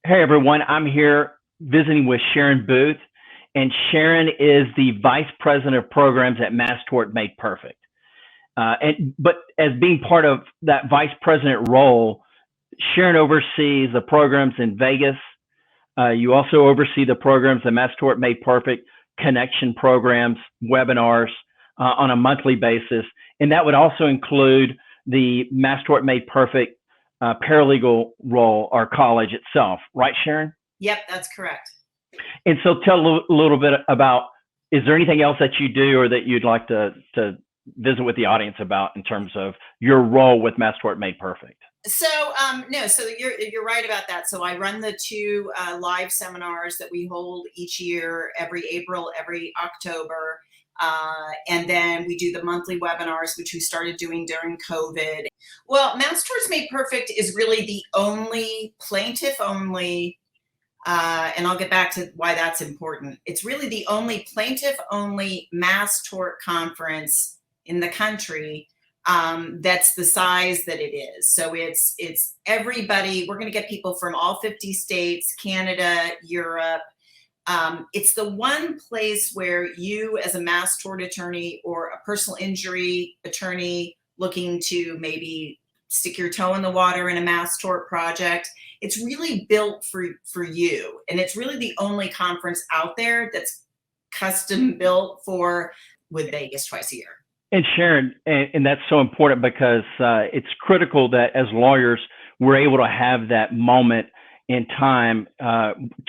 Hey everyone, I'm here visiting with Sharon Boothe, and Sharon is the Vice President of Programs at Mass Tort Made Perfect. But as being part of that Vice President role, Sharon oversees the programs in Vegas. You also oversee the programs, the Mass Tort Made Perfect connection programs, webinars on a monthly basis, and that would also include the Mass Tort Made Perfect paralegal role or college itself, right, Sharon? Yep, that's correct. And so tell a little bit about, is there anything else that you do or that you'd like to visit with the audience about in terms of your role with Mass Tort Made Perfect? So no, so you're right about that. So I run the two live seminars that we hold each year, every April, every October. And then we do the monthly webinars, which we started doing during COVID. Well, Mass Torts Made Perfect is really the only plaintiff-only, and I'll get back to why that's important. It's really the only plaintiff-only mass tort conference in the country that's the size that it is. So it's everybody. We're going to get people from all 50 states, Canada, Europe. It's the one place where you as a mass tort attorney or a personal injury attorney looking to maybe stick your toe in the water in a mass tort project, it's really built for you. And it's really the only conference out there that's custom built with Vegas twice a year. And Sharon, and that's so important because it's critical that as lawyers, we're able to have that moment in time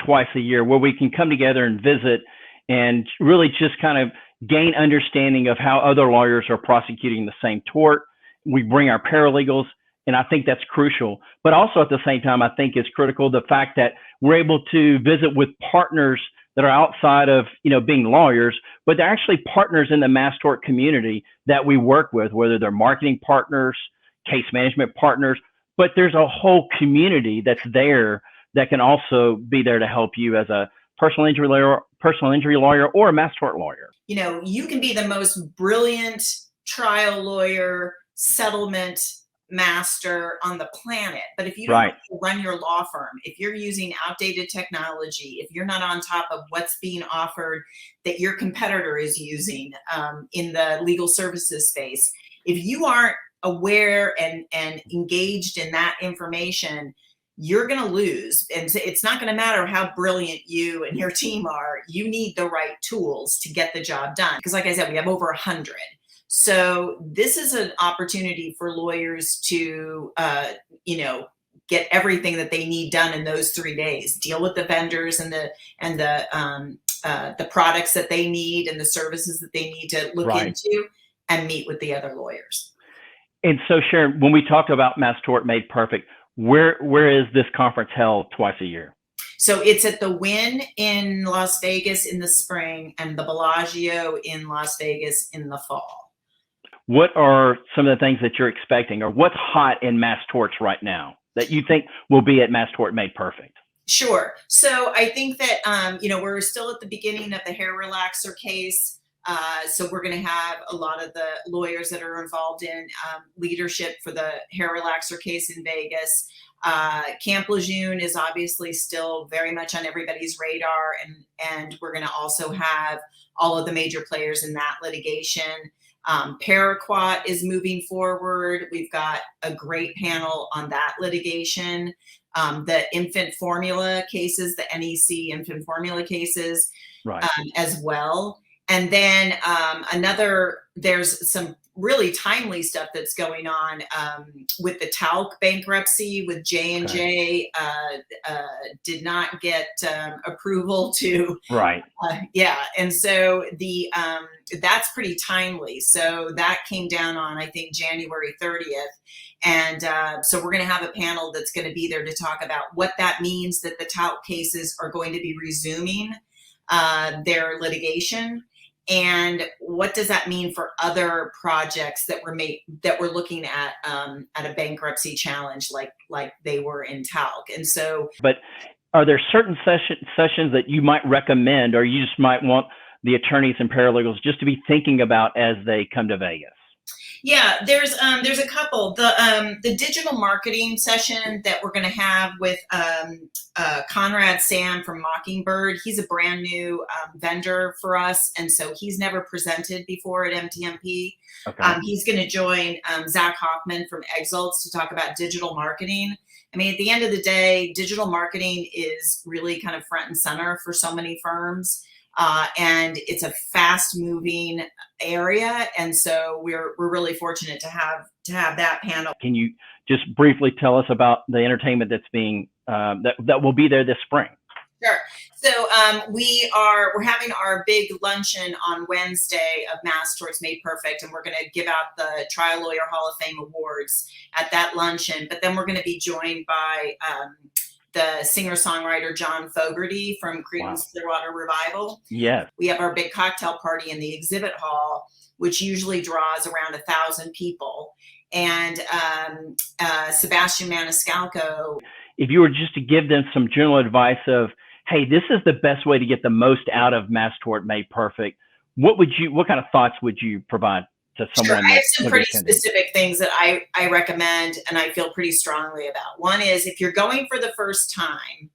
twice a year where we can come together and visit and really just kind of gain understanding of how other lawyers are prosecuting the same tort. We bring our paralegals, and I think that's crucial. But also at the same time, I think it's critical the fact that we're able to visit with partners that are outside of, being lawyers, but they're actually partners in the mass tort community that we work with, whether they're marketing partners, case management partners, but there's a whole community that's there that can also be there to help you as a personal injury lawyer or a mass tort lawyer. You can be the most brilliant trial lawyer, settlement master on the planet, but if you don't run your law firm, if you're using outdated technology, if you're not on top of what's being offered that your competitor is using in the legal services space, if you aren't aware and engaged in that information, you're going to lose. And it's not going to matter how brilliant you and your team are. You need the right tools to get the job done. Because like I said, we have over 100. So this is an opportunity for lawyers to, get everything that they need done in those 3 days. Deal with the vendors and the products that they need and the services that they need to look into, and meet with the other lawyers. And so, Sharon, when we talk about Mass Tort Made Perfect, where is this conference held twice a year? So it's at the Wynn in Las Vegas in the spring and the Bellagio in Las Vegas in the fall. What are some of the things that you're expecting, or what's hot in mass torts right now that you think will be at Mass Tort Made Perfect? Sure. So I think that, we're still at the beginning of the hair relaxer case. So we're going to have a lot of the lawyers that are involved in leadership for the hair relaxer case in Vegas. Camp Lejeune is obviously still very much on everybody's radar. And we're going to also have all of the major players in that litigation. Paraquat is moving forward. We've got a great panel on that litigation. The infant formula cases, the NEC infant formula cases as well. And then there's some really timely stuff that's going on with the talc bankruptcy with J&J. Did not get approval to and so that's pretty timely. So that came down on, I think, January 30th. And so we're going to have a panel that's going to be there to talk about what that means, that the talc cases are going to be resuming their litigation. And what does that mean for other projects that we're looking at a bankruptcy challenge like they were in talc? And so, but are there certain sessions that you might recommend, or you just might want the attorneys and paralegals just to be thinking about as they come to Vegas? Yeah, there's a couple. The digital marketing session that we're going to have with Conrad Sam from Mockingbird. He's a brand new vendor for us, and so he's never presented before at MTMP. Okay. He's going to join Zach Hoffman from Exalts to talk about digital marketing. I mean, at the end of the day, digital marketing is really kind of front and center for so many firms. And it's a fast moving area. And so we're really fortunate to have that panel. Can you just briefly tell us about the entertainment that's being, that will be there this spring? Sure. So we're having our big luncheon on Wednesday of Mass Torts Made Perfect, and we're going to give out the Trial Lawyer Hall of Fame awards at that luncheon. But then we're going to be joined by the singer-songwriter John Fogerty from Creedence Clearwater Revival. Yes. We have our big cocktail party in the exhibit hall, which usually draws around 1,000 people. And Sebastian Maniscalco. If you were just to give them some general advice of, hey, this is the best way to get the most out of Mass Tort Made Perfect, what kind of thoughts would you provide to someone? Sure. I have some pretty specific things that I recommend and I feel pretty strongly about. One is, if you're going for the first time,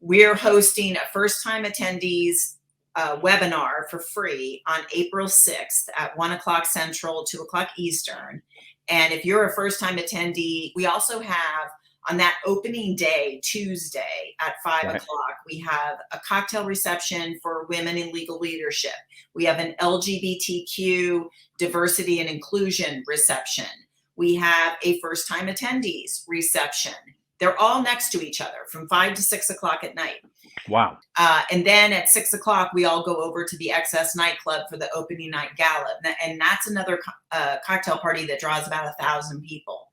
we're hosting a first time attendees webinar for free on April 6th at 1 o'clock Central, 2 o'clock Eastern. And if you're a first time attendee, we also have on that opening day, Tuesday at 5 o'clock, we have a cocktail reception for women in legal leadership. We have an LGBTQ diversity and inclusion reception. We have a first time attendees reception. They're all next to each other from 5 to 6 o'clock at night. Wow. And then at 6 o'clock, we all go over to the XS nightclub for the opening night gala. And that's another cocktail party that draws about 1,000 people.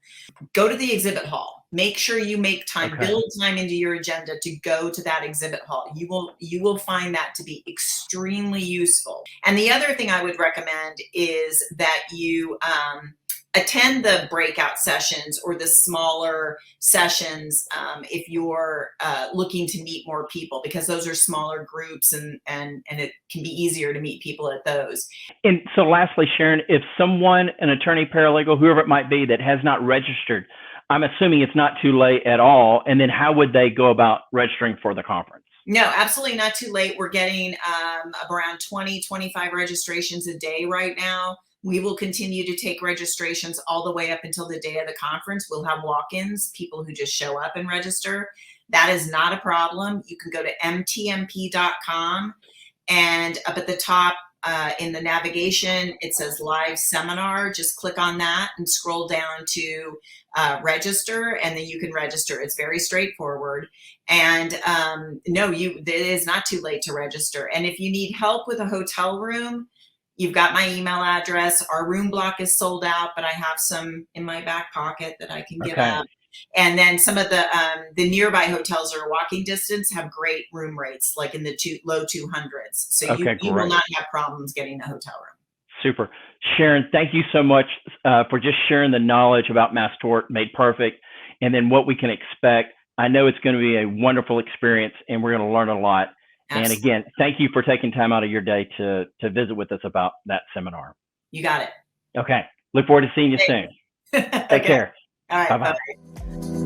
Go to the exhibit hall. Make sure you make time, build time into your agenda to go to that exhibit hall. You will find that to be extremely useful. And the other thing I would recommend is that you attend the breakout sessions or the smaller sessions if you're looking to meet more people, because those are smaller groups and it can be easier to meet people at those. And so lastly, Sharon, if someone, an attorney, paralegal, whoever it might be, that has not registered, I'm assuming it's not too late at all. And then how would they go about registering for the conference? No, absolutely not too late. We're getting around 20, 25 registrations a day right now. We will continue to take registrations all the way up until the day of the conference. We'll have walk-ins, people who just show up and register. That is not a problem. You can go to mtmp.com, and up at the top in the navigation, it says live seminar. Just click on that and scroll down to register, and then you can register. It's very straightforward. And no, it is not too late to register. And if you need help with a hotel room, you've got my email address. Our room block is sold out, but I have some in my back pocket that I can give out. And then some of the nearby hotels that are walking distance have great room rates, like in the low 200s. So you will not have problems getting a hotel room. Super. Sharon, thank you so much for just sharing the knowledge about Mass Tort Made Perfect and then what we can expect. I know it's going to be a wonderful experience and we're going to learn a lot. Absolutely. And again, thank you for taking time out of your day to visit with us about that seminar. You got it. Okay. Look forward to seeing you soon. Take care. All right. Bye-bye. Bye-bye.